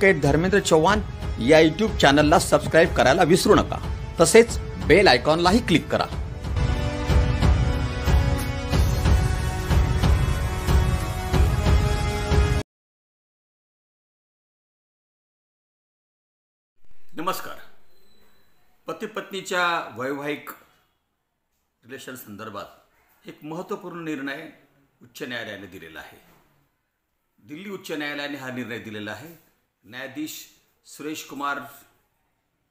Advocate Dharmendra Chavan या YouTube चॅनलला subscribe करायला विसरू नका। तसेच बेल आयकॉनलाही क्लिक करा। नमस्कार। पती पत्नीच्या वैवाहिक रिलेशन संदर्भात एक महत्त्वपूर्ण निर्णय उच्च न्यायालयाने दिलेला आहे। दिल्ली उच्च न्यायालयाने हा निर्णय दिलेला आहे। न्यायाधीश सुरेश कुमार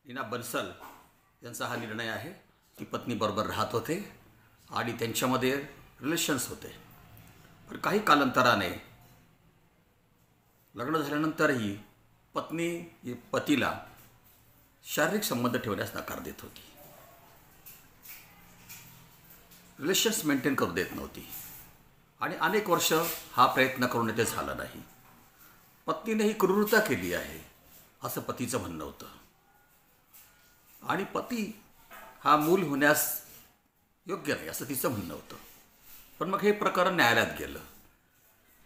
नीना बन्सल यांचा हा निर्णय आहे। ती पत्नी बरोबर राहत होते आणि त्यांच्यामध्ये रिलेशन्स होते, पण काही कालांतराने लग्न झाल्यानंतरही पत्नी पतीला शारीरिक संबंध ठेवण्यास नकार देत होती, रिलेशन्स मेंटेन करू देत नव्हती आणि अनेक वर्ष हा प्रयत्न करून ते झालं नाही। पत्नीने ही क्रूरता केली आहे असं पतीचं म्हणणं होतं आणि पती हा मूल होण्यास योग्य नाही असं तिचं म्हणणं होतं। पण मग हे प्रकरण न्यायालयात गेलं।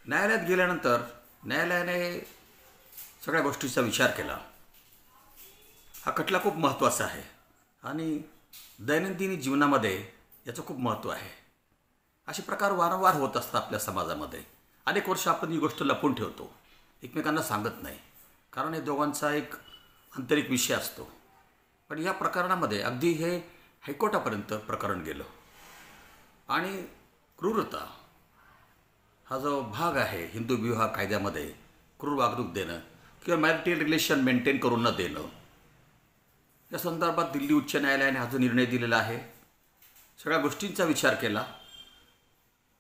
न्यायालयात गेल्यानंतर न्यायालयाने सगळ्या गोष्टीचा विचार केला। हा खटला खूप महत्त्वाचा आहे आणि दैनंदिन जीवनामध्ये याचं खूप महत्त्व आहे। असे प्रकार वारंवार होत असतात आपल्या समाजामध्ये। अनेक वर्ष आपण ही गोष्ट लपवून ठेवतो, एकमेकांना सांगत नाही, कारण हे दोघांचा एक आंतरिक विषय असतो। पण या प्रकरणामध्ये अगदी हे हायकोर्टापर्यंत प्रकरण गेलं आणि क्रूरता हा जो भाग आहे हिंदू विवाह कायद्यामध्ये, क्रूर वागणूक देणं किंवा मॅरिटल रिलेशन मेंटेन करून न देणं, या संदर्भात दिल्ली उच्च न्यायालयाने हा जो निर्णय दिलेला आहे, सगळ्या गोष्टींचा विचार केला।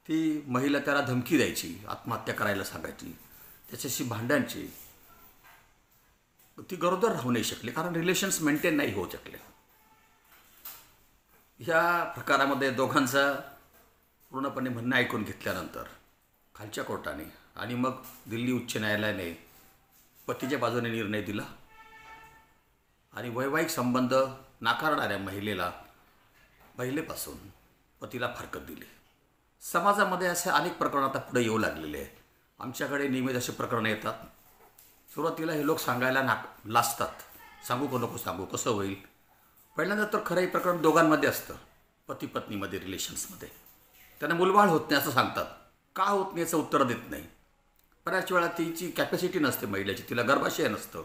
ती महिला त्याला धमकी द्यायची, आत्महत्या करायला सांगायची, त्याच्याशी भांडायची, ती गरोदर राहू नाही शकली कारण रिलेशन्स मेंटेन नाही होऊ शकले। ह्या प्रकारामध्ये दोघांचा पूर्णपणे म्हणणं ऐकून घेतल्यानंतर खालच्या कोर्टाने आणि मग दिल्ली उच्च न्यायालयाने पतीच्या बाजूने निर्णय दिला आणि वैवाहिक संबंध नाकारणाऱ्या महिलेपासून पतीला फारकत दिली। समाजामध्ये असे अनेक प्रकरण आता पुढे येऊ लागलेले आहेत। आमच्याकडे नियमित असे प्रकरणं येतात। सुरुवातीला हे लोक सांगायला लाजतात, सांगू का नको सांगू, कसं होईल। पहिल्यांदा तर खरं हे प्रकरण दोघांमध्ये असतं, पती पत्नीमध्ये रिलेशन्समध्ये। त्यांना मुलबाळ होत नाही असं सांगतात, का होत नाही याचं उत्तर देत नाही। बऱ्याच वेळा तिची कॅपॅसिटी नसते महिलेची, तिला गर्भाशय नसतं,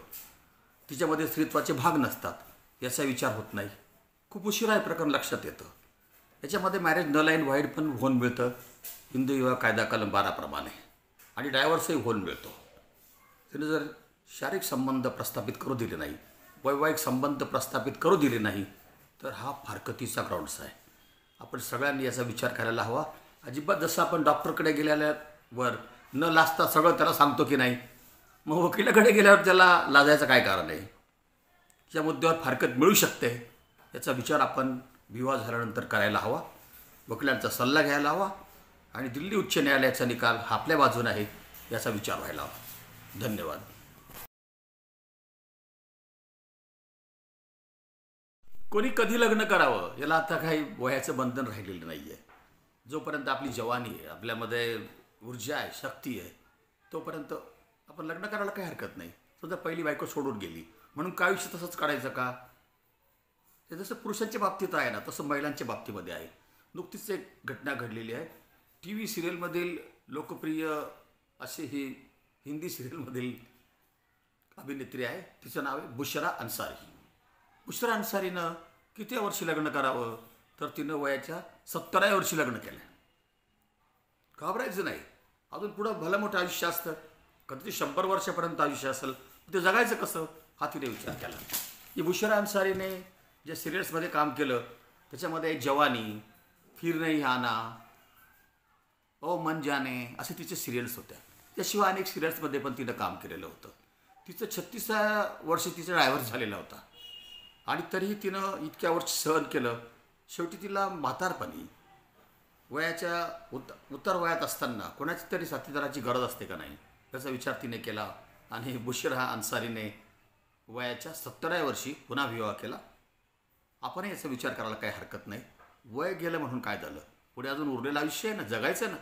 तिच्यामध्ये स्त्रीत्वाचे भाग नसतात, याचा विचार होत नाही। खूप उशिरा हे प्रकरण लक्षात येतं। याच्यामध्ये मॅरेज नल अँड व्हाईड पण होऊन मिळतं हिंदू विवाह कायदा कलम 12 प्रमाणे, आणि डायव्हर्सही होऊन मिळतो। तिने जर शारीरिक संबंध प्रस्थापित करू दिले नाही, वैवाहिक संबंध प्रस्थापित करू दिले नाही, तर हा फारकतीचा ग्राउंड्स आहे। आपण सगळ्यांनी याचा विचार करायला हवा। अजिबात जसं आपण डॉक्टरकडे गेल्यावर न लाजता सगळं त्याला सांगतो की नाही, मग वकिलाकडे गेल्यावर त्याला लाजायचं काय कारण आहे। या मुद्द्यावर फारकत मिळू शकते, याचा विचार आपण विवाह झाल्यानंतर करायला हवा, वकिलांचा सल्ला घ्यायला हवा आणि दिल्ली उच्च न्यायालयाचा निकाल हा आपल्या बाजूने आहे याचा विचार व्हायला हवा। धन्यवाद। कोणी कधी लग्न करावं याला आता काही वयाचं बंधन राहिलेलं नाही आहे। जोपर्यंत आपली जवानी आहे, आपल्यामध्ये ऊर्जा आहे, शक्ती आहे, तोपर्यंत आपण लग्न करायला काही हरकत नाही। सुद्धा पहिली बायको सोडून गेली म्हणून काय आयुष्य तसंच काढायचं का? हे जसं पुरुषांच्या बाबतीत आहे ना, तसं महिलांच्या बाबतीमध्ये आहे। नुकतीच एक घटना घडलेली आहे। TV सिरियलमधील लोकप्रिय अशी ही हिंदी सिरियलमधील अभिनेत्री आहे, तिचं नाव आहे बुशरा अन्सारी। बुशरा अन्सारीनं किती वर्षी लग्न करावं, तर तिनं वयाच्या 17व्या वर्षी लग्न केलं। घाबरायचं नाही, अजून पुढं भलं मोठं आयुष्य असतं, कधी 100 वर्षापर्यंत आयुष्य असेल, ते जगायचं कसं हा तिने विचार केला। ही बुशरा अन्सारीने जे सिरियल्समध्ये काम केलं त्याच्यामध्ये जवानी, फिर नहीं आना, ओ मन जाने असे तिचे सिरियल्स होत्या। त्याशिवाय अनेक सिरियल्समध्ये पण तिनं काम केलेलं होतं। तिचं 36व्या वर्षी तिचा डायव्हर्स झालेला होता आणि तरीही तिनं इतक्या वर्ष सहन केलं। शेवटी तिला म्हातारपणी वयाच्या उत्तर वयात असताना कोणाची तरी साथीदाराची गरज असते का नाही याचा विचार तिने केला आणि बुशरा अन्सारीने वयाच्या 17व्या वर्षी पुन्हा विवाह केला। आपणही याचा विचार करायला काही हरकत नाही। वय गेलं म्हणून काय झालं, पुढे अजून उरलेलं आयुष्य आहे ना, जगायचं ना।